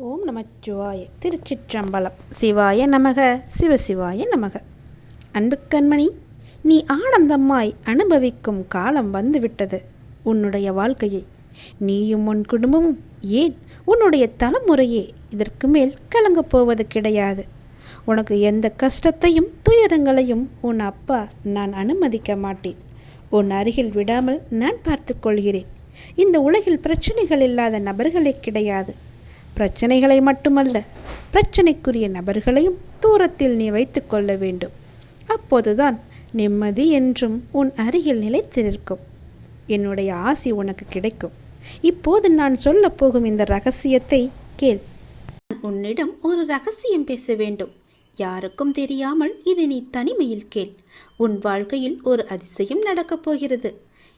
ஓம் நமச்சிவாய. திருச்சிற்றம்பலம். சிவாய நமக. சிவசிவாய நமக. அன்பு கண்மணி, நீ ஆனந்தமாய் அனுபவிக்கும் காலம் வந்துவிட்டது. உன்னுடைய வாழ்க்கையை நீயும் உன் குடும்பமும், ஏன் உன்னுடைய தலைமுறையே இதற்கு மேல் கலங்கப் போவது கிடையாது. உனக்கு எந்த கஷ்டத்தையும் துயரங்களையும் உன் அப்பா நான் அனுமதிக்க மாட்டேன். உன் அருகில் விடாமல் நான் பார்த்து கொள்கிறேன். இந்த உலகில் பிரச்சனைகள் இல்லாத நபர்களே கிடையாது. பிரச்சனைகளை மட்டுமல்ல, பிரச்சனைக்குரிய நபர்களையும் தூரத்தில் நீ வைத்து கொள்ள வேண்டும். அப்போதுதான் நிம்மதி என்றும் உன் அருகில் நிலைத்திருக்கும். என்னுடைய ஆசி உனக்கு கிடைக்கும். இப்போது நான் சொல்ல போகும் இந்த ரகசியத்தை கேள். உன்னிடம் ஒரு ரகசியம் பேச வேண்டும். யாருக்கும் தெரியாமல் இது நீ தனிமையில் கேள். உன் வாழ்க்கையில் ஒரு அதிசயம் நடக்கப் போகிறது.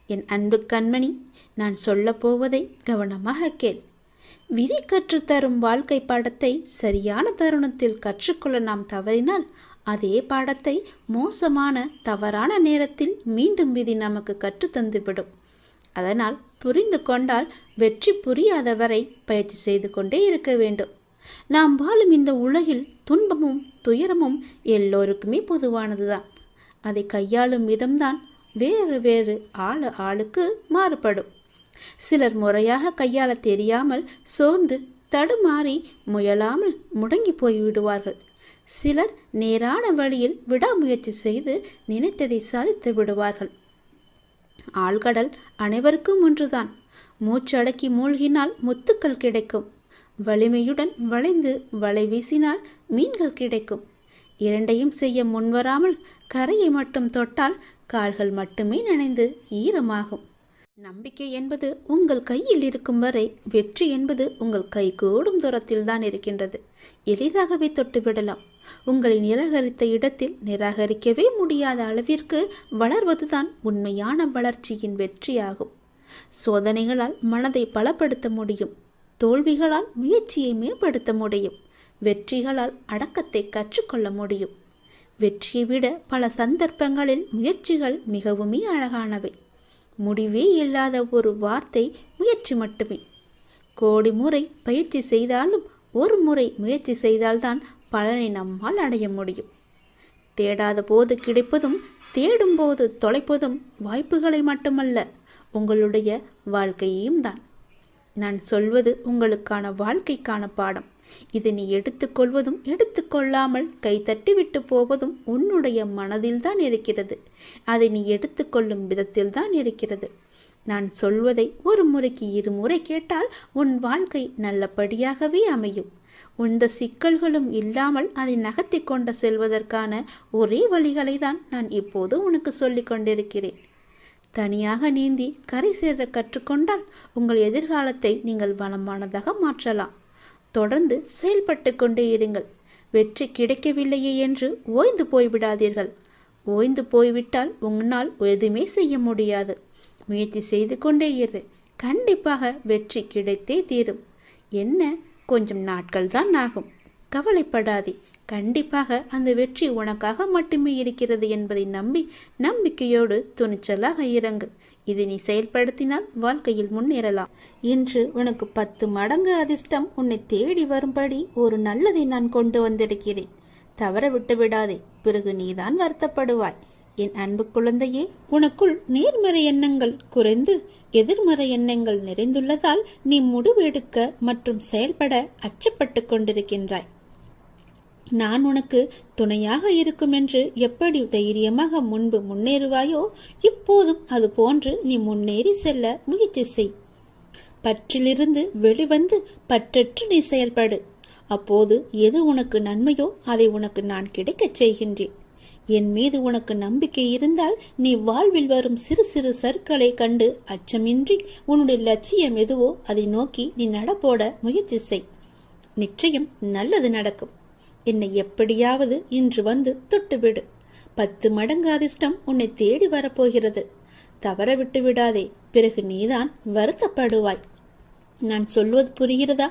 என் அன்பு கண்மணி, நான் சொல்ல போவதை கவனமாக கேள். விதி கற்றுத்தரும் வாழ்க்கை பாடத்தை சரியான தருணத்தில் கற்றுக்கொள்ள நாம் தவறினால், அதே பாடத்தை மோசமான தவறான நேரத்தில் மீண்டும் விதி நமக்கு கற்றுத்தந்துவிடும். அதனால் புரிந்து கொண்டால் வெற்றி, புரியாதவரை பயிற்சி செய்து கொண்டே இருக்க வேண்டும். நாம் வாழும் இந்த உலகில் துன்பமும் துயரமும் எல்லோருக்குமே பொதுவானதுதான். அதை கையாளும் விதம்தான் வேறு வேறு ஆளுக்கு மாறுபடும். சிலர் முறையாக கையாள தெரியாமல் சோர்ந்து தடுமாறி முயலாமல் முடங்கி போய்விடுவார்கள். சிலர் நேரான வழியில் விடாமுயற்சி செய்து நினைத்ததை சாதித்து விடுவார்கள். ஆழ்கடல் அனைவருக்கும் ஒன்றுதான். மூச்சடக்கி மூழ்கினால் முத்துக்கள் கிடைக்கும். வலிமையுடன் வளைந்து வலை வீசினால் மீன்கள் கிடைக்கும். இரண்டையும் செய்ய முன்வராமல் கரையை மட்டும் தொட்டால் கால்கள் மட்டுமே நனைந்து ஈரமாகும். நம்பிக்கை என்பது உங்கள் கையில் இருக்கும் வரை வெற்றி என்பது உங்கள் கைகூடும் தூரத்தில் தான் இருக்கின்றது. எளிதாகவே தொட்டுவிடலாம். உங்களை நிராகரித்த இடத்தில் நிராகரிக்கவே முடியாத அளவிற்கு வளர்வதுதான் உண்மையான வளர்ச்சியின் வெற்றியாகும். சோதனைகளால் மனதை பலப்படுத்த முடியும். தோல்விகளால் முயற்சியை மேம்படுத்த முடியும். வெற்றிகளால் அடக்கத்தை கற்றுக்கொள்ள முடியும். வெற்றியை விட பல சந்தர்ப்பங்களில் முயற்சிகள் மிகவுமே அழகானவை. முடிவே இல்லாத ஒரு வார்த்தை முயற்சி மட்டுமே. கோடி முறை பயிற்சி செய்தாலும் ஒரு முறை முயற்சி செய்தால்தான் பலனை நம்மால் அடைய முடியும். தேடாத போது கிடைப்பதும் தேடும் போது தொலைப்பதும் வாய்ப்புகளை மட்டுமல்ல, உங்களுடைய வாழ்க்கையையும் தான். நான் சொல்வது உங்களுக்கான வாழ்க்கைக்கான பாடம். இது நீ எடுத்துக்கொள்வதும் எடுத்துக்கொள்ளாமல் கை தட்டிவிட்டு போவதும் உன்னுடைய மனதில்தான் இருக்கிறது. அதை நீ எடுத்துக்கொள்ளும் விதத்தில்தான் இருக்கிறது. நான் சொல்வதை ஒரு முறைக்கு இருமுறை கேட்டால் உன் வாழ்க்கை நல்லபடியாகவே அமையும். எந்த சிக்கல்களும் இல்லாமல் அதை நகர்த்தி கொண்டு செல்வதற்கான ஒரே வழிகளை தான் நான் இப்போது உனக்கு சொல்லிக் கொண்டிருக்கிறேன். தனியாக நீந்தி கரை சேர கற்றுக்கொண்டால் உங்கள் எதிர்காலத்தை நீங்கள் வளமானதாக மாற்றலாம். தொடர்ந்து செயல்பட்டு கொண்டே இருங்கள். வெற்றி கிடைக்கவில்லையே என்று ஓய்ந்து போய்விடாதீர்கள். ஓய்ந்து போய்விட்டால் உன்னால் எதுவுமே செய்ய முடியாது. முயற்சி செய்து கொண்டே இரு. கண்டிப்பாக வெற்றி கிடைத்தே தீரும். என்ன, கொஞ்சம் நாட்கள் தான் ஆகும். கவலைப்படாதே. கண்டிப்பாக அந்த வெற்றி உனக்காக மட்டுமே இருக்கிறது என்பதை நம்பி நம்பிக்கையோடு துணிச்சலாக இறங்கு. இதை நீ செயல்படுத்தினால் வாழ்க்கையில் முன்னேறலாம். இன்று உனக்கு 10 மடங்கு அதிர்ஷ்டம் உன்னை தேடி வரும்படி ஒரு நல்லதை நான் கொண்டு வந்திருக்கிறேன். தவற விட்டு விடாதே, பிறகு நீதான் வருத்தப்படுவாய். என் அன்பு குழந்தையே, உனக்குள் நேர்மறை எண்ணங்கள் குறைந்து எதிர்மறை எண்ணங்கள் நிறைந்துள்ளதால் நீ முடிவெடுக்க மற்றும் செயல்பட அச்சப்பட்டு கொண்டிருக்கின்றாய். நான் உனக்கு துணையாக இருக்கும் என்று எப்படி தைரியமாக முன்பு முன்னேறுவாயோ, இப்போதும் அது போன்று நீ முன்னேறி செல்ல முயற்சி செய். பற்றிலிருந்து வெளிவந்து பற்றற்று நீ செயல்படு. அப்போது எது உனக்கு நன்மையோ அதை உனக்கு நான் கிடைக்கச் செய்கின்றேன். என் மீது உனக்கு நம்பிக்கை இருந்தால் நீ வாழ்வில் வரும் சிறு சிறு சறுக்களை கண்டு அச்சமின்றி உன்னுடைய லட்சியம் எதுவோ அதை நோக்கி நீ நடப்போட முயற்சி செய். நிச்சயம் நல்லது நடக்கும். என்னை எப்படியாவது இன்று வந்து தொட்டுவிடு. 10 மடங்கு அதிர்ஷ்டம் உன்னை தேடி வரப்போகிறது. தவற விட்டு விடாதே, பிறகு நீதான் வருத்தப்படுவாய். நான் சொல்வது புரிகிறதா?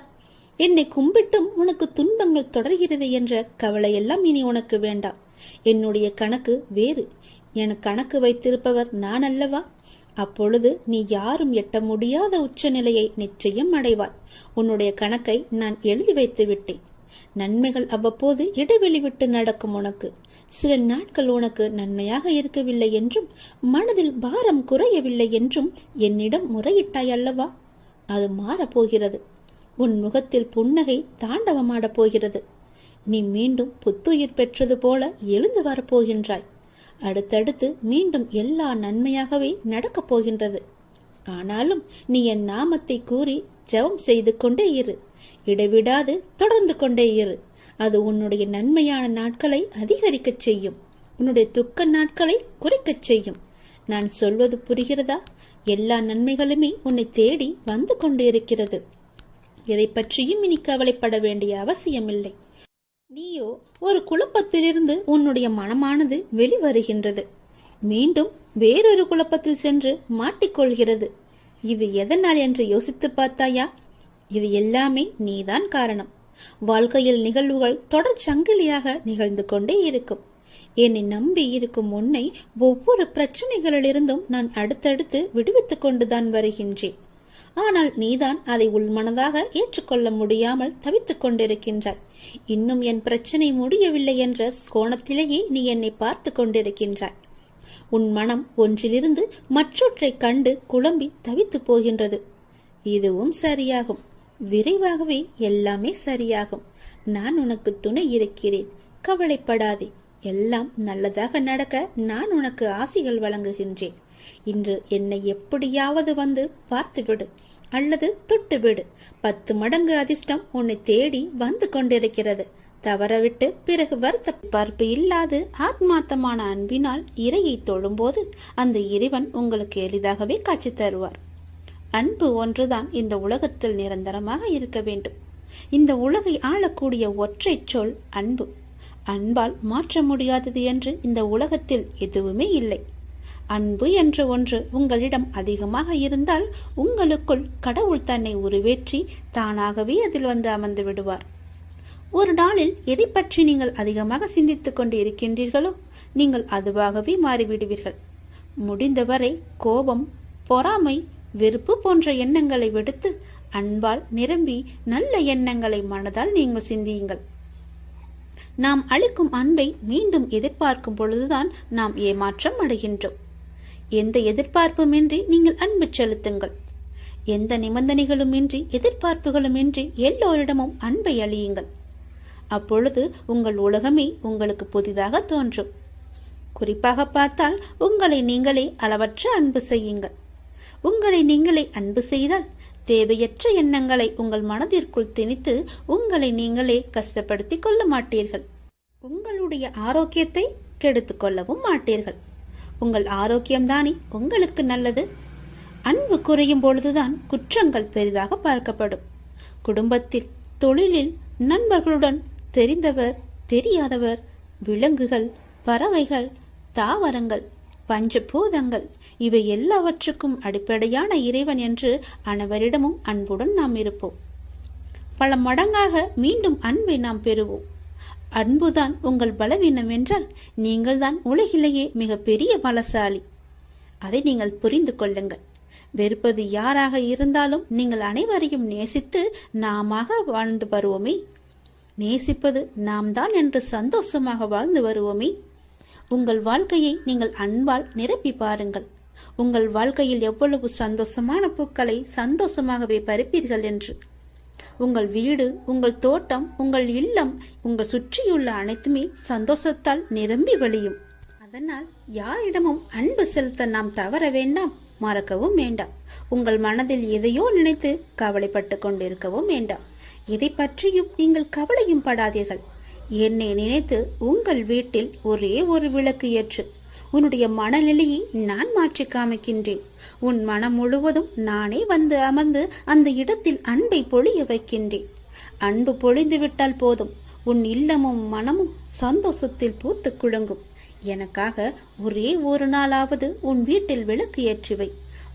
என்னை கும்பிட்டும் உனக்கு துன்பங்கள் தொடர்கிறது என்ற கவலையெல்லாம் இனி உனக்கு வேண்டாம். என்னுடைய கணக்கு வேறு. எனக்கு கணக்கு வைத்திருப்பவர் நான் அல்லவா? அப்பொழுது நீ யாரும் எட்ட முடியாத உச்சநிலையை நிச்சயம் அடைவாய். உன்னுடைய கணக்கை நான் எழுதி வைத்து விட்டேன். நன்மைகள் அவ்வப்போது இடைவெளி விட்டு நடக்கும். உனக்கு சில நாட்கள் உனக்கு நன்மையாக இருக்கவில்லை என்றும் மனதில் பாரம் குறையவில்லை என்றும் என்னிடம் முறையிட்டாய் அல்லவா? அது மாறப்போகிறது. உன் முகத்தில் புன்னகை தாண்டவமாடப் போகிறது. நீ மீண்டும் புத்துயிர் பெற்றது போல எழுந்து வரப்போகின்றாய். அடுத்தடுத்து மீண்டும் எல்லா நன்மையாகவே நடக்கப் போகின்றது. ஆனாலும் நீ என் நாமத்தை கூறி ஜெபம் செய்து கொண்டே இரு. இடைவிடாது தொடர்ந்து கொண்டே இரு. அது உன்னுடைய நன்மையான நாட்களை அதிகரிக்கச் செய்யும். உன்னுடைய துக்க நாட்களை குறைக்கச் செய்யும். நான் சொல்வது புரிகிறதா? எல்லா நன்மைகளுமே உன்னை தேடி வந்து கொண்டிருக்கிறது. எதை பற்றியும் இனி கவலைப்பட வேண்டிய அவசியமில்லை. நீயோ ஒரு குழப்பத்திலிருந்து உன்னுடைய மனமானது வெளிவருகின்றது. மீண்டும் வேறொரு குழப்பத்தில் சென்று மாட்டிக்கொள்கிறது. இது எதனால் என்று யோசித்து பார்த்தாயா? இது எல்லாமே நீதான் காரணம். வாழ்க்கையில் நிகழ்வுகள் தொடர் சங்கிலியாக நிகழ்ந்து கொண்டே இருக்கும். என்னை நம்பி இருக்கும் உன்னை ஒவ்வொரு பிரச்சனைகளிலிருந்தும் நான் அடுத்தடுத்து விடுவித்துக் கொண்டுதான் வருகின்றேன். ஆனால் நீதான் அதை உள்மனதாக ஏற்றுக்கொள்ள முடியாமல் தவித்துக் கொண்டிருக்கின்றாய். இன்னும் என் பிரச்சனை முடியவில்லை என்ற கோணத்திலேயே நீ என்னை பார்த்து கொண்டிருக்கின்றாய். உன் மனம் ஒன்றிலிருந்து மற்றொன்றை கண்டு குழம்பி தவித்து போகின்றது. இதுவும் சரியாகும். விரைவாகவே எல்லாமே சரியாகும். நான் உனக்கு துணை இருக்கிறேன். கவலைப்படாதே. எல்லாம் நல்லதாக நடக்க நான் உனக்கு ஆசிகள் வழங்குகின்றேன். இன்று என்னை எப்படியாவது வந்து பார்த்துவிடு அல்லது தொட்டுவிடு. 10 மடங்கு அதிர்ஷ்டம் உன்னை தேடி வந்து கொண்டிருக்கிறது. தவறவிட்டு பிறகு வருத்த பார்ப்பு இல்லாது ஆத்மார்த்தமான அன்பினால் இறையை தொழும்போது அந்த இறைவன் உங்களுக்கு எளிதாகவே காட்சி தருவார். அன்பு ஒன்றுதான் இந்த உலகத்தில் நிரந்தரமாக இருக்க வேண்டும். இந்த உலகை ஆளக்கூடிய ஒற்றை சொல் அன்பு. அன்பால் மாற்ற முடியாதது என்று இந்த உலகத்தில் எதுவுமே இல்லை. அன்பு என்ற ஒன்று உங்களிடம் அதிகமாக இருந்தால் உங்களுக்குள் கடவுள் தன்னை உருவேற்றி தானாகவே அதில் வந்து அமர்ந்து விடுவார். ஒரு நாளில் எதை பற்றி நீங்கள் அதிகமாக சிந்தித்துக் கொண்டு இருக்கின்றீர்களோ நீங்கள் அதுவாகவே மாறிவிடுவீர்கள். முடிந்தவரை கோபம், பொறாமை, வெறுப்பு போன்ற எண்ணங்களை விடுத்து அன்பால் நிரம்பி நல்ல எண்ணங்களை மனதால் நீங்கள் சிந்தியுங்கள். நாம் அளிக்கும் அன்பை மீண்டும் எதிர்பார்க்கும் பொழுதுதான் நாம் ஏமாற்றம் அடைகின்றோம். எந்த எதிர்பார்ப்புமின்றி நீங்கள் அன்பு செலுத்துங்கள். எந்த நிபந்தனைகளுமின்றி எதிர்பார்ப்புகளுமின்றி எல்லோரிடமும் அன்பை அளியுங்கள். அப்பொழுது உங்கள் உலகமே உங்களுக்கு புதிதாக தோன்றும். குறிப்பாக பார்த்தால் உங்களை நீங்களே அளவற்ற அன்பு செய்யுங்கள். உங்களை நீங்களே அன்பு செய்தால் தேவையற்ற எண்ணங்களை உங்கள் மனதிற்குள் திணித்து உங்களை நீங்களே கஷ்டப்படுத்திக் கொள்ள மாட்டீர்கள். உங்களுடைய ஆரோக்கியத்தை கெடுத்துக் கொள்ளவும் மாட்டீர்கள். உங்கள் ஆரோக்கியம்தானே உங்களுக்கு நல்லது. அன்பு குறையும் பொழுதுதான் குற்றங்கள் பெரிதாக பார்க்கப்படும். குடும்பத்தில், தொழிலில், நண்பர்களுடன், தெரிந்தவர், தெரியாதவர், விலங்குகள், பறவைகள், தாவரங்கள், பஞ்சபூதங்கள் இவை எல்லாவற்றுக்கும் அடிப்படையான இறைவன் என்று அனைவரிடமும் அன்புடன் நாம் இருப்போம். பல மடங்காக மீண்டும் அன்பை நாம் பெறுவோம். அன்புதான் உங்கள் பலவீனம் என்றால் நீங்கள் தான் உலகிலேயே மிக பெரிய பலசாலி. அதை நீங்கள் புரிந்து கொள்ளுங்கள். வெறுப்பது யாராக இருந்தாலும் நீங்கள் அனைவரையும் நேசித்து நாமாக வாழ்ந்து வருவோமே. நேசிப்பது நாம் தான் என்று சந்தோஷமாக வாழ்ந்து வருவோமே. உங்கள் வாழ்க்கையை நீங்கள் அன்பால் நிரப்பி பாருங்கள். உங்கள் வாழ்க்கையில் எவ்வளவு சந்தோஷமான பூக்களை சந்தோஷமாகவே பறிப்பீர்கள் என்று. உங்கள் வீடு, உங்கள் தோட்டம், உங்கள் இல்லம், உங்கள் சுற்றியுள்ள அனைத்துமே சந்தோஷத்தால் நிரம்பி வழியும். அதனால் யாரிடமும் அன்பு செலுத்த நாம் தவற வேண்டாம், மறக்கவும் வேண்டாம். உங்கள் மனதில் எதையோ நினைத்து கவலைப்பட்டு கொண்டிருக்கவும் வேண்டாம். எதை பற்றியும் நீங்கள் கவலையும் படாதீர்கள். என்னை நினைத்து உங்கள் வீட்டில் ஒரே ஒரு விளக்கு ஏற்று. உன்னுடைய மனநிலையை நான் மாற்றி காமிக்கின்றேன். உன் மனம் முழுவதும் நானே வந்து அமர்ந்து அந்த இடத்தில் அன்பை பொழிய வைக்கின்றேன். அன்பு பொழிந்து விட்டால் போதும், உன் இல்லமும் மனமும் சந்தோஷத்தில் பூத்து குலுங்கும். எனக்காக ஒரே ஒரு நாளாவது உன் வீட்டில் விளக்கு ஏற்றிவை.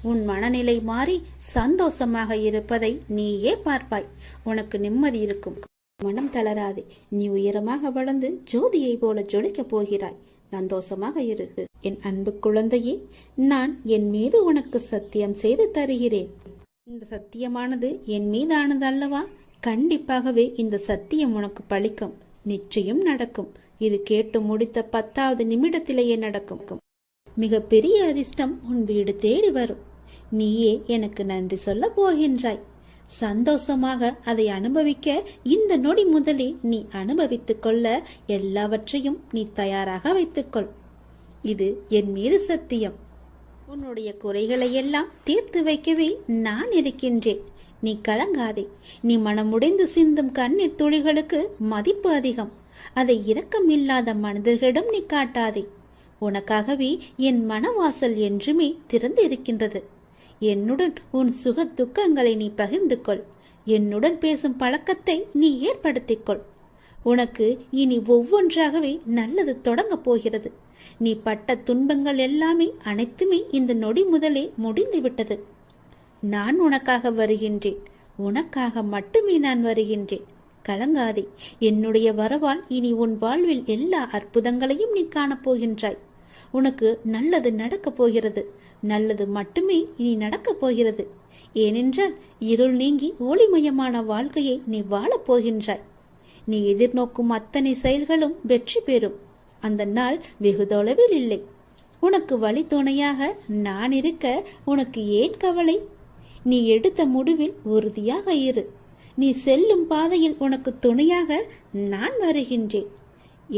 உன் மனநிலை மாறி சந்தோஷமாக இருப்பதை நீயே பார்ப்பாய். உனக்கு நிம்மதி இருக்கும். மனம் தளராதே. நீ உயரமாக வளர்ந்து ஜோதியை போல ஜொலிக்கப் போகிறாய். சந்தோஷமாக இரு. என் அன்பு குழந்தையே, நான் என் மீது உனக்கு சத்தியம் செய்து தருகிறேன். இந்த சத்தியமானது என் மீதானது அல்லவா? கண்டிப்பாகவே இந்த சத்தியம் உனக்கு பலிக்கும், நிச்சயம் நடக்கும். இது கேட்டு முடித்த 10வது நிமிடத்திலேயே நடக்கும். மிக பெரிய அதிர்ஷ்டம் உன் வீடு தேடி வரும். நீயே எனக்கு நன்றி சொல்ல போகின்றாய். சந்தோஷமாக அதை அனுபவிக்க இந்த நொடி முதலே நீ அனுபவித்துக் கொள்ள எல்லாவற்றையும் நீ தயாராக வைத்துக்கொள். இது என் மீது சத்தியம். உன்னுடைய குறைகளை எல்லாம் தீர்த்து வைக்கவே நான் இருக்கின்றேன். நீ கலங்காதே. நீ மனமுடைந்து சிந்தும் கண்ணீர் துளிகளுக்கு மதிப்பு அதிகம். அதை இரக்கமில்லாத மனிதர்களிடம் நீ காட்டாதே. உனக்காகவே என் மனவாசல் என்றுமே திறந்து இருக்கின்றது. என்னுடன் உன் சுக துக்கங்களை நீ பகிர்ந்து கொள். என்னுடன் பேசும் பழக்கத்தை நீ ஏற்படுத்திக்கொள். உனக்கு இனி ஒவ்வொன்றாகவே நல்லது தொடங்கப் போகிறது. நீ பட்ட துன்பங்கள் எல்லாமே அனைத்துமே இந்த நொடி முதலே முடிந்து விட்டது. நான் உனக்காக வருகின்றேன். உனக்காக மட்டுமே நான் வருகின்றேன். கலங்காதே. என்னுடைய வரவால் இனி உன் வாழ்வில் எல்லா அற்புதங்களையும் நீ காணப்போகின்றாய். உனக்கு நல்லது நடக்கப் போகிறது. நல்லது மட்டுமே இனி நடக்கப் போகிறது. ஏனென்றால் இருள் நீங்கி ஒளிமயமான வாழ்க்கையை நீ வாழப் போகின்றாய். நீ எதிர்நோக்கும் அத்தனை செயல்களும் வெற்றி பெறும். அந்த நாள் வெகு தொலைவில் இல்லை. உனக்கு வழி துணையாக நான் இருக்க உனக்கு ஏன் கவலை? நீ எடுத்த முடிவில் உறுதியாக இரு. நீ செல்லும் பாதையில் உனக்கு துணையாக நான் வருகின்றேன்.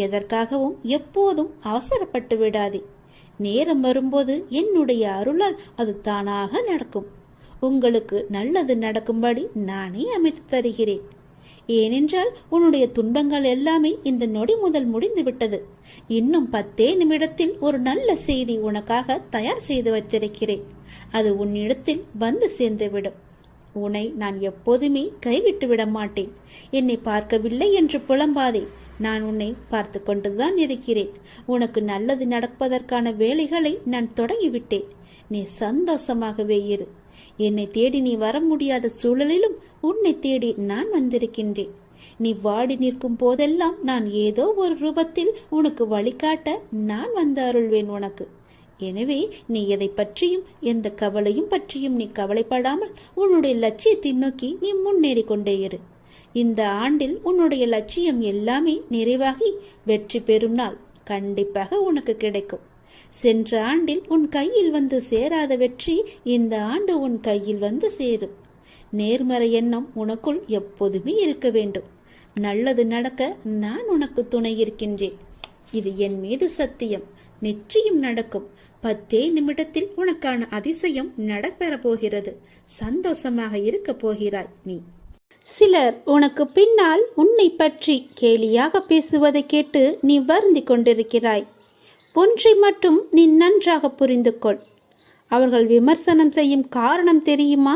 எதற்காகவும் எப்போதும் அவசரப்பட்டு விடாதே. நேரம் வரும்போது என்னுடைய அருளால் அது தானாக நடக்கும். உங்களுக்கு நல்லது நடக்கும்படி நானே அமைத்து தருகிறேன். ஏனென்றால் உன்னுடைய துன்பங்கள் எல்லாமே இந்த நொடி முதல் முடிந்து விட்டது. இன்னும் 10 நிமிடத்தில் ஒரு நல்ல செய்தி உனக்காக தயார் செய்து வைத்திருக்கிறேன். அது உன்னிடத்தில் வந்து சேர்ந்துவிடும். உன்னை நான் எப்போதுமே கைவிட்டு விட மாட்டேன். என்னை பார்க்கவில்லை என்று புலம்பாதே. நான் உன்னை பார்த்து கொண்டுதான் இருக்கிறேன். உனக்கு நல்லது நடப்பதற்கான வேலைகளை நான் தொடங்கிவிட்டேன். நீ சந்தோஷமாகவே இரு. என்னை தேடி நீ வர முடியாத சூழலிலும் உன்னை தேடி நான் வந்திருக்கின்றேன். நீ வாடி நிற்கும் போதெல்லாம் நான் ஏதோ ஒரு ரூபத்தில் உனக்கு வழிகாட்ட நான் வந்து அருள்வேன் உனக்கு. எனவே நீ எதை பற்றியும் எந்த கவலையும் பற்றியும் நீ கவலைப்படாமல் உன்னுடைய லட்சியத்தை நோக்கி நீ முன்னேறி கொண்டே இரு. இந்த ஆண்டில் உன்னுடைய லட்சியம் எல்லாமே நிறைவாகி வெற்றி பெறும் நாள் கண்டிப்பாக உனக்கு கிடைக்கும். சென்ற ஆண்டில் உன் கையில் வந்து சேராத வெற்றி இந்த ஆண்டு உன் கையில் வந்து சேரும். நேர்மறை எண்ணம் உனக்குள் எப்போதுமே இருக்க வேண்டும். நல்லது நடக்க நான் உனக்கு துணை இருக்கின்றேன். இது என் மீது சத்தியம். நிச்சயம் நடக்கும். 10 நிமிடத்தில் உனக்கான அதிசயம் நடைபெற போகிறது. சந்தோஷமாக இருக்க போகிறாய் நீ. சிலர் உனக்கு பின்னால் உன்னை பற்றி கேலியாக பேசுவதை கேட்டு நீ வருந்தி கொண்டிருக்கிறாய். ஒன்றை மட்டும் நீ நன்றாக புரிந்து கொள். அவர்கள் விமர்சனம் செய்யும் காரணம் தெரியுமா?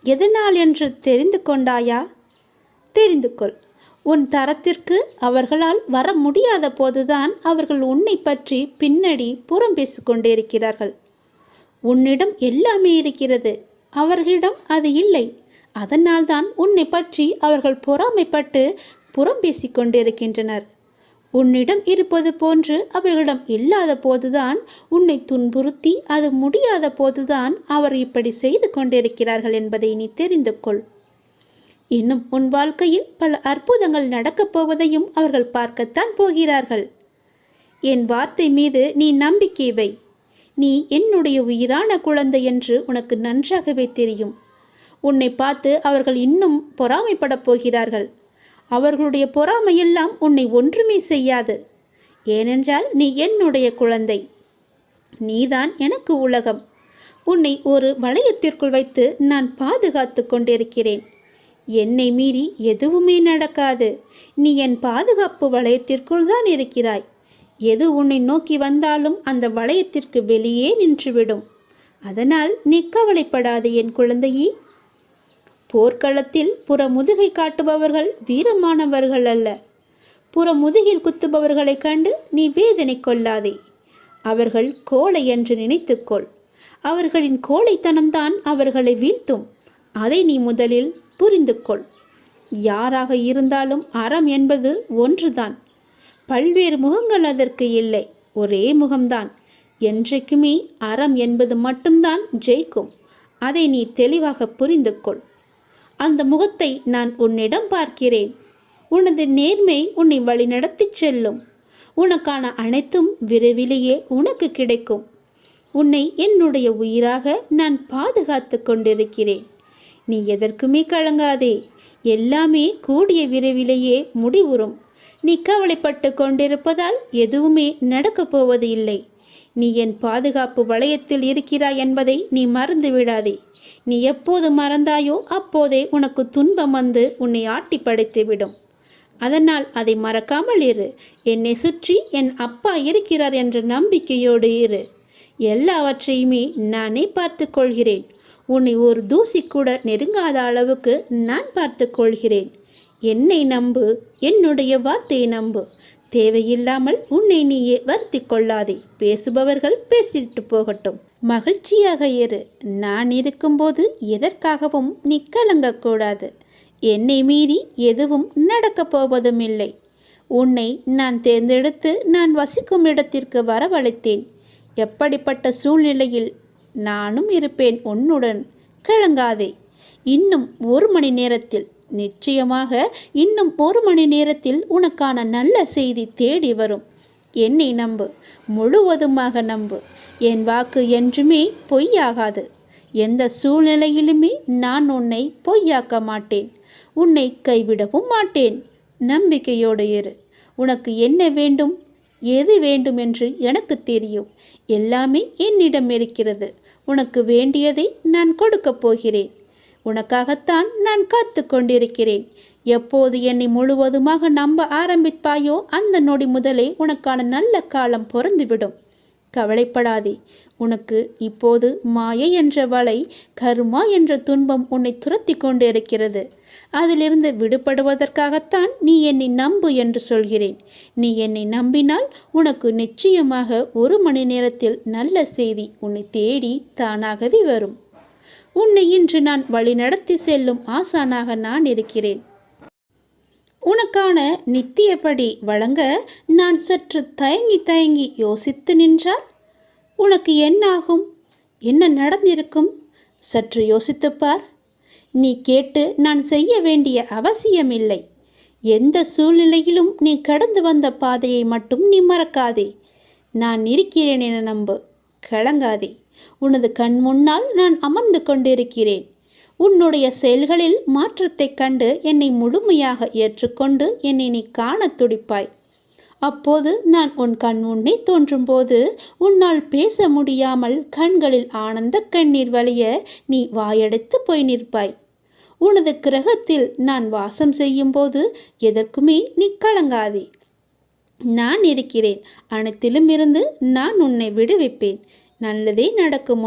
எதனால் என்று தெரிந்து கொண்டாயா? தெரிந்து கொள். உன் தரத்திற்கு அவர்களால் வர முடியாத போதுதான் அவர்கள் உன்னை பற்றி பின்னாடி புறம் பேசிக்கொண்டிருக்கிறார்கள். உன்னிடம் எல்லாமே இருக்கிறது, அவர்களிடம் அது இல்லை. அதனால்தான் உன்னை பற்றி அவர்கள் பொறாமைப்பட்டு புறம் பேசிக்கொண்டிருக்கின்றனர். உன்னிடம் இருப்பது போன்று அவர்களிடம் இல்லாத போதுதான் உன்னை துன்புறுத்தி அது முடியாத போதுதான் அவர் இப்படி செய்து கொண்டிருக்கிறார்கள் என்பதை நீ தெரிந்து கொள். இன்னும் உன் வாழ்க்கையில் பல அற்புதங்கள் நடக்கப் போவதையும் அவர்கள் பார்க்கத்தான் போகிறார்கள். என் வார்த்தை மீது நீ நம்பிக்கை வை. நீ என்னுடைய உயிரான குழந்தை என்று உனக்கு நன்றாகவே தெரியும். உன்னை பார்த்து அவர்கள் இன்னும் பொறாமைப்படப் போகிறார்கள். அவர்களுடைய பொறாமையெல்லாம் உன்னை ஒன்றுமே செய்யாது. ஏனென்றால் நீ என்னுடைய குழந்தை. நீதான் எனக்கு உலகம். உன்னை ஒரு வளையத்திற்குள் வைத்து நான் பாதுகாத்து கொண்டிருக்கிறேன். என்னை மீறி எதுவுமே நடக்காது. நீ என் பாதுகாப்பு வளையத்திற்குள் தான் இருக்கிறாய். எது உன்னை நோக்கி வந்தாலும் அந்த வளையத்திற்கு வெளியே நின்றுவிடும். அதனால் நீ கவலைப்படாதே என் குழந்தையே. போர்க்களத்தில் புறமுதுகை காட்டுபவர்கள் வீரமானவர்கள் அல்ல. புறமுதுகில் குத்துபவர்களை கண்டு நீ வேதனை கொள்ளாதே. அவர்கள் கோழை என்று நினைத்துக்கொள். அவர்களின் கோழைத்தனம்தான் அவர்களை வீழ்த்தும். அதை நீ முதலில் புரிந்து கொள். யாராக இருந்தாலும் அறம் என்பது ஒன்றுதான். பல்வேறு முகங்கள் அதற்கு இல்லை, ஒரே முகம்தான். என்றைக்குமே அறம் என்பது மட்டும்தான் ஜெயிக்கும். அதை நீ தெளிவாக புரிந்து கொள். அந்த முகத்தை நான் உன்னிடம் பார்க்கிறேன். உனது நேர்மை உன்னை வழிநடத்தி செல்லும். உனக்கான அனைத்தும் விரைவிலேயே உனக்கு கிடைக்கும். உன்னை என்னுடைய உயிராக நான் பாதுகாத்து கொண்டிருக்கிறேன். நீ எதற்குமே கலங்காதே. எல்லாமே கூடிய விரைவிலேயே முடிவுறும். நீ கவலைப்பட்டு கொண்டிருப்பதால் எதுவுமே நடக்கப் போவது இல்லை. நீ என் பாதுகாப்பு வளையத்தில் இருக்கிறாய் என்பதை நீ மறந்து விடாதே. நீ எப்போது மறந்தாயோ அப்போதே உனக்கு துன்பம் வந்து உன்னை ஆட்டி படைத்துவிடும். அதனால் அதை மறக்காமல் இரு. என்னை சுற்றி என் அப்பா இருக்கிறார் என்ற நம்பிக்கையோடு இரு. எல்லாவற்றையுமே நானே பார்த்து கொள்கிறேன். உன்னை ஒரு தூசி கூட நெருங்காத அளவுக்கு நான் பார்த்து கொள்கிறேன். என்னை நம்பு, என்னுடைய வார்த்தையை நம்பு. தேவையில்லாமல் உன்னை நீயே வருத்தி கொள்ளாதே. பேசுபவர்கள் பேசிட்டு போகட்டும். மகிழ்ச்சியாக இரு. நான் இருக்கும்போது எதற்காகவும் நீ கலங்கக்கூடாது. என்னை மீறி எதுவும் நடக்கப் போவதும் இல்லை. உன்னை நான் தேர்ந்தெடுத்து நான் வசிக்கும் இடத்திற்கு வரவழைத்தேன். எப்படிப்பட்ட சூழ்நிலையில் நானும் இருப்பேன் உன்னுடன். கலங்காதே. இன்னும் 1 மணி நேரத்தில், நிச்சயமாக இன்னும் 1 மணி நேரத்தில் உனக்கான நல்ல செய்தி தேடி வரும். என்னை நம்பு, முழுவதுமாக நம்பு. என் வாக்கு என்றுமே பொய்யாகாது. எந்த சூழ்நிலையிலுமே நான் உன்னை பொய்யாக்க மாட்டேன். உன்னை கைவிடவும் மாட்டேன். நம்பிக்கையோடு இரு. உனக்கு என்ன வேண்டும், எது வேண்டும் என்று எனக்கு தெரியும். எல்லாமே என்னிடம் இருக்கிறது. உனக்கு வேண்டியதை நான் கொடுக்கப் போகிறேன். உனக்காகத்தான் நான் காத்து கொண்டிருக்கிறேன். எப்போது என்னை முழுவதுமாக நம்ப ஆரம்பிப்பாயோ அந்த நொடி முதலே உனக்கான நல்ல காலம் பொறந்துவிடும். கவலைப்படாதே. உனக்கு இப்போது மாயை என்ற வலை, கர்மா என்ற துன்பம் உன்னை துரத்தி கொண்டு இருக்கிறது. அதிலிருந்து விடுபடுவதற்காகத்தான் நீ என்னை நம்பு என்று சொல்கிறேன். நீ என்னை நம்பினால் உனக்கு நிச்சயமாக 1 மணி நேரத்தில் நல்ல செய்தி உன்னை தேடி தானாகவே வரும். உன்னை இன்று நான் வழிநடத்தி செல்லும் ஆசானாக நான் இருக்கிறேன். உனக்கான நித்தியப்படி வழங்க நான் சற்று தயங்கி யோசித்து நின்றால் உனக்கு என்னாகும்? என்ன நடந்திருக்கும்? சற்று யோசித்துப்பார். நீ கேட்டு நான் செய்ய வேண்டிய அவசியமில்லை. எந்த சூழ்நிலையிலும் நீ கடந்து வந்த பாதையை மட்டும் நீ மறக்காதே. நான் இருக்கிறேன் என நம்பு. கலங்காதே. உனது கண் முன்னால் நான் அமர்ந்து கொண்டிருக்கிறேன். உன்னுடைய செயல்களில் மாற்றத்தைக் கண்டு என்னை முழுமையாக ஏற்றுக்கொண்டு என்னை நீ காண துடிப்பாய். அப்போது நான் உன் கண் முன்னே தோன்றும்போது உன்னால் பேச முடியாமல் கண்களில் ஆனந்த கண்ணீர் வழிய நீ வாயடைத்து போய் நிற்பாய். உனது கிரகத்தில் நான் வாசம் செய்யும்போது எதற்குமே நீ கலங்காதே. நான் இருக்கிறேன். அனைத்திலும் இருந்து நான் உன்னை விடுவிப்பேன். நல்லதே நடக்கும்.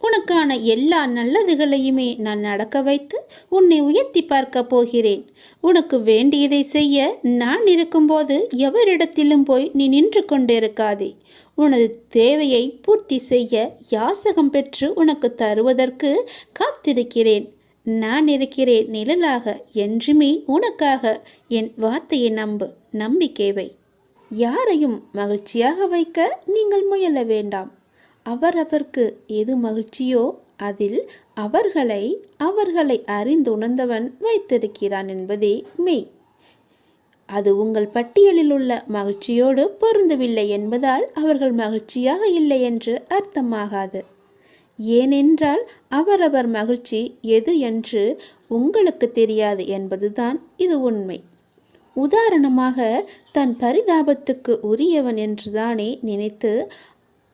உனக்கான எல்லா நல்லதுகளையுமே நான் நடக்க வைத்து உன்னை உயர்த்தி பார்க்க போகிறேன். உனக்கு வேண்டியதை செய்ய நான் இருக்கும்போது எவரிடத்திலும் போய் நீ நின்று கொண்டிருக்காதே. உனது தேவையை பூர்த்தி செய்ய யாசகம் பெற்று உனக்கு தருவதற்கு காத்திருக்கிறேன். நான் இருக்கிறேன் நிழலாக. என்றுமே உனக்காக. என் வார்த்தையை நம்பு. நம்பிக்கை வை. யாரையும் மகிழ்ச்சியாக வைக்க நீங்கள் முயல வேண்டாம். அவரவர்க்கு எது மகிழ்ச்சியோ அதில் அவர்களை அறிந்துணர்ந்தவன் வைத்திருக்கிறான் என்பதே மெய். அது உங்கள் பட்டியலில் உள்ள மகிழ்ச்சியோடு பொருந்தவில்லை என்பதால் அவர்கள் மகிழ்ச்சியாக இல்லை என்று அர்த்தமாகாது. ஏனென்றால் அவரவர் மகிழ்ச்சி எது என்று உங்களுக்கு தெரியாது என்பதுதான் இது உண்மை. உதாரணமாக, தன் பரிதாபத்துக்கு உரியவன் என்றுதானே நினைத்து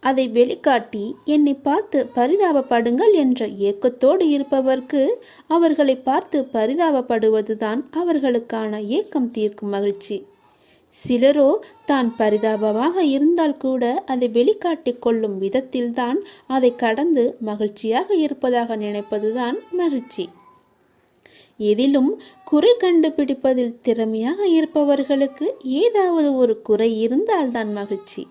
அதை வெளிக்காட்டி என்னை பார்த்து பரிதாபப்படுங்கள் என்ற ஏக்கத்தோடு இருப்பவர்க்கு அவர்களை பார்த்து பரிதாபப்படுவதுதான் அவர்களுக்கான ஏக்கம் தீர்க்கும் மகிழ்ச்சி. சிலரோ தான் பரிதாபமாக இருந்தால் கூட அதை வெளிக்காட்டி கொள்ளும் விதத்தில்தான் அதை கடந்து மகிழ்ச்சியாக இருப்பதாக நினைப்பதுதான் மகிழ்ச்சி. எதிலும் குறை கண்டுபிடிப்பதில் திறமையாக இருப்பவர்களுக்கு ஏதாவது ஒரு குறை இருந்தால்தான் மகிழ்ச்சி.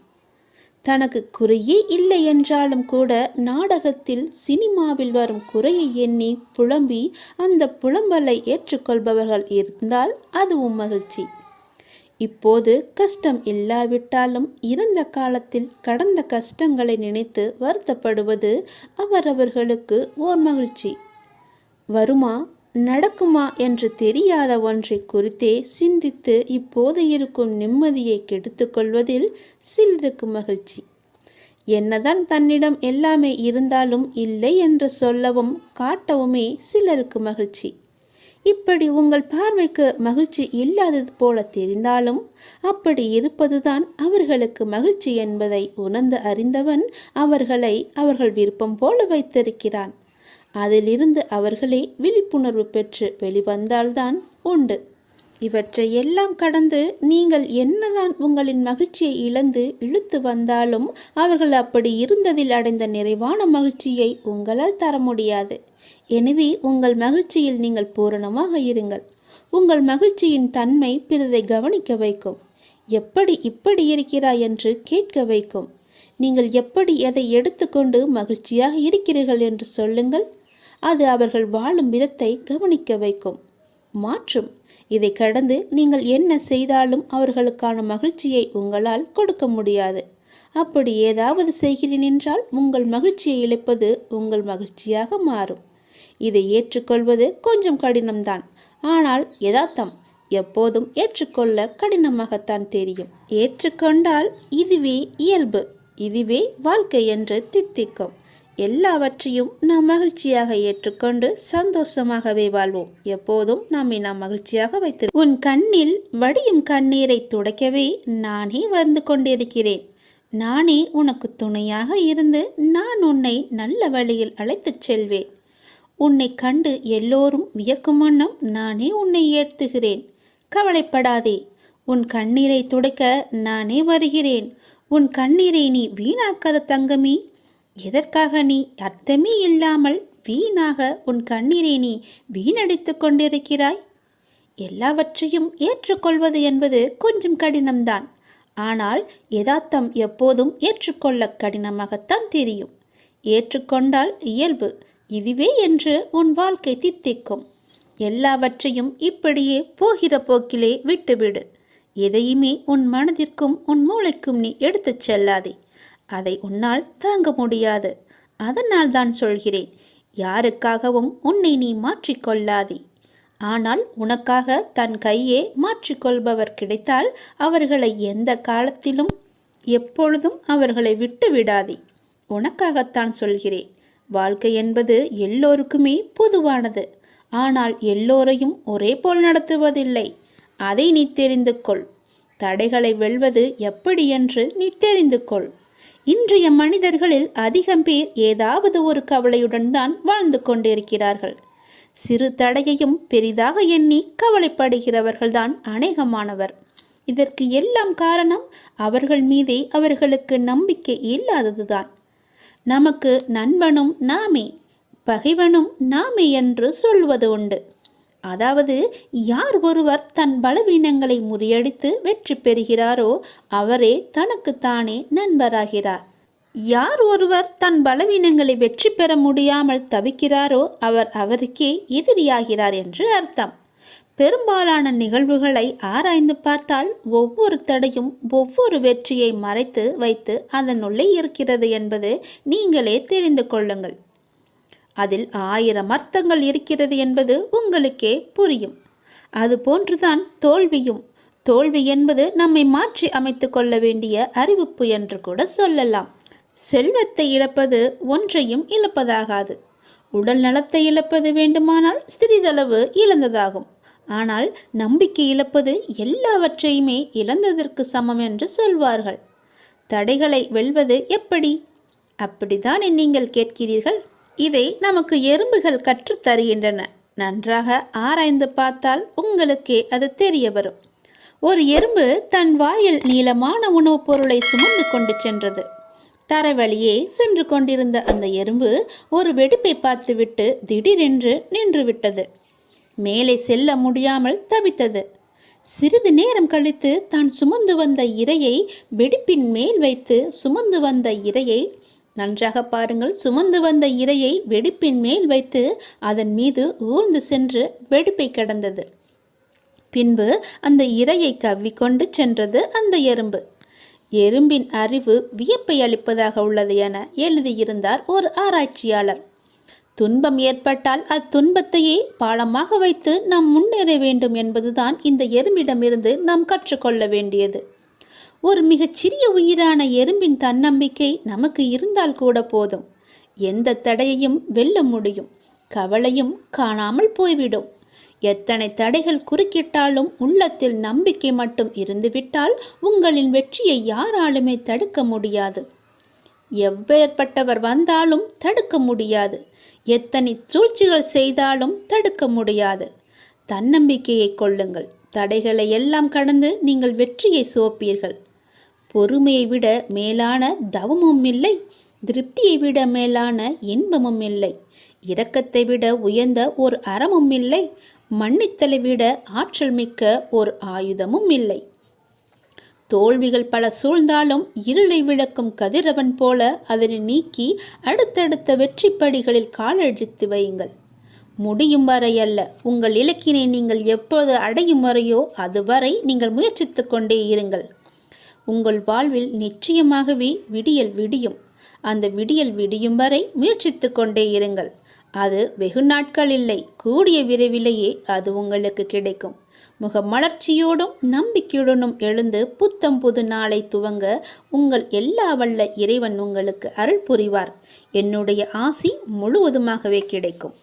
தனக்கு குறையே இல்லை என்றாலும் கூட நாடகத்தில், சினிமாவில் வரும் குறையை எண்ணி புலம்பி அந்த புலம்பலை ஏற்றுக்கொள்பவர்கள் இருந்தால் அதுவும் மகிழ்ச்சி. இப்போது கஷ்டம் இல்லாவிட்டாலும் இறந்த காலத்தில் கடந்த கஷ்டங்களை நினைத்து வருத்தப்படுவது அவரவர்களுக்கு ஓர் மகிழ்ச்சி. வருமா நடக்குமா என்று தெரியாத ஒன்றை குறித்தே சிந்தித்து இப்போது இருக்கும் நிம்மதியை கெடுத்துக்கொள்வதில் சிலருக்கு மகிழ்ச்சி. என்னதான் தன்னிடம் எல்லாமே இருந்தாலும் இல்லை என்று சொல்லவும் காட்டவுமே சிலருக்கு மகிழ்ச்சி. இப்படி உங்கள் பார்வைக்கு மகிழ்ச்சி இல்லாதது போல தெரிந்தாலும் அப்படி இருப்பதுதான் அவர்களுக்கு மகிழ்ச்சி என்பதை உணர்ந்து அறிந்தவன் அவர்களை அவர்கள் விருப்பம் போல வைத்திருக்கிறான். அதிலிருந்து அவர்களே விழிப்புணர்வு பெற்று வெளிவந்தால்தான் உண்டு. இவற்றை எல்லாம் கடந்து நீங்கள் என்னதான் உங்களின் மகிழ்ச்சியை இழந்து இழுத்து வந்தாலும் அவர்கள் அப்படி இருந்ததில் அடைந்த நிறைவான மகிழ்ச்சியை உங்களால் தர முடியாது. எனவே உங்கள் மகிழ்ச்சியில் நீங்கள் பூரணமாக இருங்கள். உங்கள் மகிழ்ச்சியின் தன்மை பிறரை கவனிக்க வைக்கும். எப்படி இப்படி இருக்கிறாய் என்று கேட்க வைக்கும். நீங்கள் எப்படி எதை எடுத்துக்கொண்டு மகிழ்ச்சியாக இருக்கிறீர்கள் என்று சொல்லுங்கள். அது அவர்கள் வாழும் விதத்தை கவனிக்க வைக்கும், மாற்றும். இதை கடந்து நீங்கள் என்ன செய்தாலும் அவர்களுக்கான மகிழ்ச்சியை உங்களால் கொடுக்க முடியாது. அப்படி ஏதாவது செய்கிறேன் என்றால் உங்கள் மகிழ்ச்சியை இழப்பது உங்கள் மகிழ்ச்சியாக மாறும். இதை ஏற்றுக்கொள்வது கொஞ்சம் கடினம்தான். ஆனால் யதார்த்தம் எப்போதும் ஏற்றுக்கொள்ள கடினமாகத்தான் தெரியும். ஏற்றுக்கொண்டால் இதுவே இயல்பு, இதுவே வாழ்க்கை என்று தித்திக்கும். எல்லாவற்றையும் நாம் மகிழ்ச்சியாக ஏற்றுக்கொண்டு சந்தோஷமாகவே வாழ்வோம். எப்போதும் நம்மை நாம் மகிழ்ச்சியாக வைத்து. உன் கண்ணில் வடியும் கண்ணீரை துடைக்கவே நானே வந்து கொண்டிருக்கிறேன். நானே உனக்கு துணையாக இருந்து நான் உன்னை நல்ல வழியில் அழைத்துச் செல்வேன். உன்னை கண்டு எல்லோரும் வியக்கும் வண்ணம் நானே உன்னை ஏற்றுகிறேன். கவலைப்படாதே, உன் கண்ணீரை துடைக்க நானே வருகிறேன். உன் கண்ணீரை நீ வீணாக்காத தங்கமே. எதற்காக நீ அர்த்தமே இல்லாமல் வீணாக உன் கண்ணீரை நீ வீணடித்து கொண்டிருக்கிறாய்? எல்லாவற்றையும் ஏற்றுக்கொள்வது என்பது கொஞ்சம் கடினம்தான். ஆனால் யதார்த்தம் எப்போதும் ஏற்றுக்கொள்ள கடினமாகத்தான் தெரியும். ஏற்றுக்கொண்டால் இயல்பு, இதுவே என்று உன் வாழ்க்கை தித்திக்கும். எல்லாவற்றையும் இப்படியே போகிற போக்கிலே விட்டுவிடு. எதையுமே உன் மனதிற்கும் உன் மூளைக்கும் நீ எடுத்துச் செல்லாதே. அதை உன்னால் தாங்க முடியாது. அதனால் தான் சொல்கிறேன், யாருக்காகவும் உன்னை நீ மாற்றிக்கொள்ளாதே. ஆனால் உனக்காக தன் கையே மாற்றிக்கொள்பவர் கிடைத்தால் அவர்களை எந்த காலத்திலும் எப்பொழுதும் அவர்களை விட்டு விடாதே. உனக்காகத்தான் சொல்கிறேன். வாழ்க்கை என்பது எல்லோருக்குமே பொதுவானது. ஆனால் எல்லோரையும் ஒரே போல் நடத்துவதில்லை. அதை நீ தெரிந்து கொள். தடைகளை வெல்வது எப்படி என்று நீ தெரிந்து கொள். இன்றைய மனிதர்களில் அதிகம் பேர் ஏதாவது ஒரு கவலையுடன் தான் வாழ்ந்து கொண்டிருக்கிறார்கள். சிறு தடையையும் பெரிதாக எண்ணி கவலைப்படுகிறவர்கள்தான் அநேகமானவர். இதற்கு எல்லாம் காரணம் அவர்கள் மீதே அவர்களுக்கு நம்பிக்கை இல்லாததுதான். நமக்கு நண்பனும் நாமே, பகைவனும் நாமே என்று சொல்வது உண்டு. அதாவது யார் ஒருவர் தன் பலவீனங்களை முறியடித்து வெற்றி பெறுகிறாரோ அவரே தனக்குத்தானே நண்பராகிறார். யார் ஒருவர் தன் பலவீனங்களை வெற்றி பெற முடியாமல் தவிக்கிறாரோ அவர் அவருக்கே எதிரியாகிறார் என்று அர்த்தம். பெரும்பாலான நிகழ்வுகளை ஆராய்ந்து பார்த்தால் ஒவ்வொரு தடையும் ஒவ்வொரு வெற்றியை மறைத்து வைத்து அதனுள்ளே இருக்கிறது என்பது நீங்களே தெரிந்து கொள்ளுங்கள். அதில் 1000 அர்த்தங்கள் இருக்கிறது என்பது உங்களுக்கே புரியும். அதுபோன்றுதான் தோல்வியும். தோல்வி என்பது நம்மை மாற்றி அமைத்து கொள்ள வேண்டிய அறிவிப்பு என்று கூட சொல்லலாம். செல்வத்தை இழப்பது ஒன்றையும் இழப்பதாகாது. உடல் நலத்தை இழப்பது வேண்டுமானால் சிறிதளவு இழந்ததாகும். ஆனால் நம்பிக்கை இழப்பது எல்லாவற்றையுமே இழந்ததற்கு சமம் என்று சொல்வார்கள். தடைகளை வெல்வது எப்படி? அப்படிதான் நீங்கள் கேட்கிறீர்கள். இதை நமக்கு எறும்புகள் கற்றுத் தருகின்றன. நன்றாக ஆராய்ந்து பார்த்தால் உங்களுக்கே அது தெரிய வரும். ஒரு எறும்பு தன் வாயில் நீளமான உணவுப் பொருளை சுமந்து கொண்டு சென்றது. தரைவழியே சென்று கொண்டிருந்த அந்த எறும்பு ஒரு வெடிப்பை பார்த்துவிட்டு திடீரென்று நின்று விட்டது. மேலே செல்ல முடியாமல் தவித்தது. சிறிது நேரம் கழித்து தான் சுமந்து வந்த இரையை வெடிப்பின் மேல் வைத்து சுமந்து வந்த இரையை நன்றாக பாருங்கள், சுமந்து வந்த இரையை வெடிப்பின் மேல் வைத்து அதன் மீது ஊர்ந்து சென்று வெடிப்பை கடந்தது. பின்பு அந்த இரையை கவ்விக்கொண்டு சென்றது அந்த எறும்பு. எறும்பின் அறிவு வியப்பை அளிப்பதாக உள்ளது என எழுதியிருந்தார் ஒரு ஆராய்ச்சியாளர். துன்பம் ஏற்பட்டால் அத்துன்பத்தையே பாடமாக வைத்து நாம் முன்னேற வேண்டும் என்பதுதான் இந்த எறும்பிடமிருந்து நாம் கற்றுக்கொள்ள வேண்டியது. ஒரு மிகச்சிறிய உயிரான எறும்பின் தன்னம்பிக்கை நமக்கு இருந்தால் கூட போதும். எந்த தடையையும் வெல்ல முடியும். கவலையும் காணாமல் போய்விடும். எத்தனை தடைகள் குறுக்கிட்டாலும் உள்ளத்தில் நம்பிக்கை மட்டும் இருந்துவிட்டால் உங்களின் வெற்றியை யாராலுமே தடுக்க முடியாது. எவ்வேற்பட்டவர் வந்தாலும் தடுக்க முடியாது. எத்தனை சூழ்ச்சிகள் செய்தாலும் தடுக்க முடியாது. தன்னம்பிக்கையை கொள்ளுங்கள். தடைகளை எல்லாம் கடந்து நீங்கள் வெற்றியை சுவைப்பீர்கள். பொறுமையை விட மேலான தவமும் இல்லை. திருப்தியை விட மேலான இன்பமும் இல்லை. இரக்கத்தை விட உயர்ந்த ஒரு அறமும் இல்லை. மன்னித்தலை விட ஆற்றல் மிக்க ஒரு ஆயுதமும் இல்லை. தோல்விகள் பல சூழ்ந்தாலும் இருளை விளக்கும் கதிரவன் போல அதனை நீக்கி அடுத்தடுத்த வெற்றி படிகளில் காலெடுத்து வையுங்கள். முடியும் வரை அல்ல, உங்கள் இலக்கினை நீங்கள் எப்போது அடையும் வரையோ அதுவரை நீங்கள் முயற்சித்து கொண்டே இருங்கள். உங்கள் வாழ்வில் நிச்சயமாகவே விடியல் விடியும். அந்த விடியல் விடியும் வரை முயற்சித்து கொண்டே இருங்கள். அது வெகு நாட்கள் இல்லை, கூடிய விரைவிலேயே அது உங்களுக்கு கிடைக்கும். முகமலர்ச்சியோடும் நம்பிக்கையுடனும் எழுந்து புத்தம் புது நாளை துவங்க உங்கள் எல்லா வல்ல இறைவன் உங்களுக்கு அருள் புரிவார். என்னுடைய ஆசி முழுவதுமாகவே கிடைக்கும்.